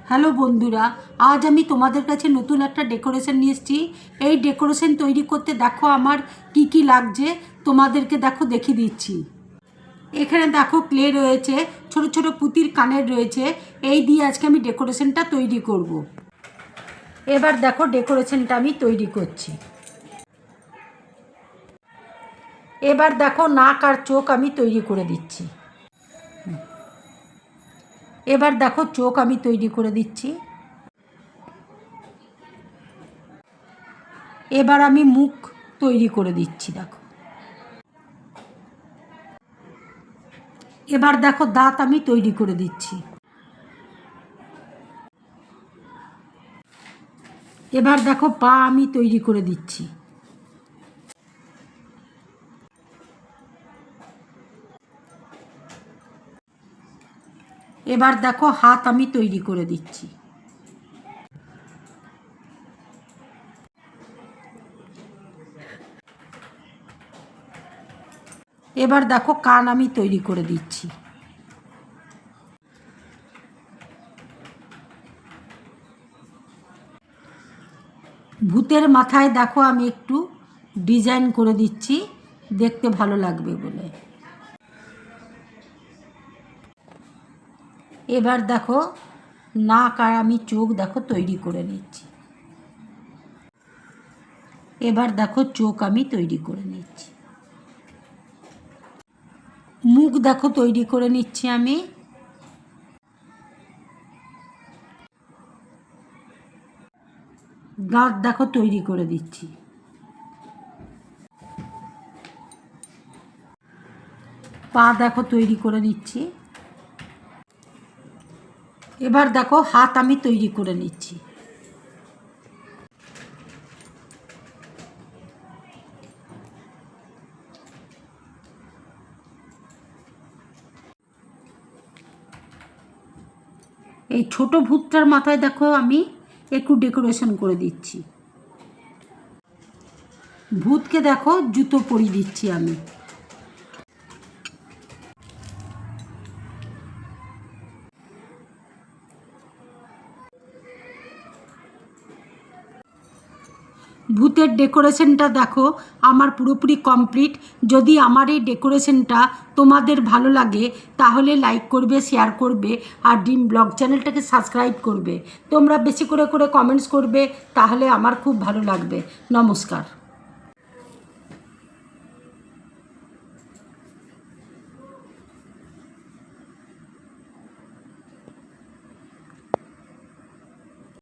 Hello বন্ধুরা, আজ আমি তোমাদের কাছে নতুন একটা ডেকোরেশন নিয়ে এসেছি। এই ডেকোরেশন তৈরি করতে দেখো আমার কি কি লাগছে, তোমাদেরকে দেখো দেখিয়ে দিচ্ছি। এখানে দেখো ক্লে রয়েছে, ছোট ছোট পুঁতির কানের রয়েছে। এই দিয়ে আজকে আমি ডেকোরেশনটা তৈরি করব। এবার দেখো ডেকোরেশনটা আমি তৈরি করছি। এবার দেখো নাক আর চোখ আমি তৈরি করে দিচ্ছি। এবার দেখো চোখ আমি তৈরি করে দিচ্ছি। এবার আমি মুখ তৈরি করে দিচ্ছি। দেখো এবার দেখো দাঁত আমি তৈরি করে দিচ্ছি। এবার দেখো পা আমি তৈরি করে দিচ্ছি। এবার দেখো হাত আমি তৈরি করে দিচ্ছি। এবার দেখো কান আমি তৈরি করে দিচ্ছি। ভূতের মাথায় দেখো আমি একটু ডিজাইন করে দিচ্ছি, দেখতে ভালো লাগবে বলে। এবার দেখো নাক আর আমি চোখ দেখো তৈরি করে নিচ্ছি। এবার দেখো চোখ আমি তৈরি করে নিচ্ছি। মুখ দেখো তৈরি করে নিচ্ছি আমি। দাঁত দেখো তৈরি করে দিচ্ছি। পা দেখো তৈরি করে নিচ্ছি। এবার দেখো হাত আমি তৈরি করে নিচ্ছি। এই ছোট ভূতটার মাথায় দেখো আমি একটু ডেকোরেশন করে দিচ্ছি। ভূতকে দেখো জুতো পরিয়ে দিচ্ছি আমি। ভূতের ডেকোরেশনটা দেখো আমার পুরোপুরি কমপ্লিট। যদি আমার এই ডেকোরেশনটা তোমাদের ভালো লাগে তাহলে লাইক করবে, শেয়ার করবে আর ড্রিম ব্লগ চ্যানেলটাকে সাবস্ক্রাইব করবে। তোমরা বেশি করে কমেন্টস করবে, তাহলে আমার খুব ভালো লাগবে। নমস্কার।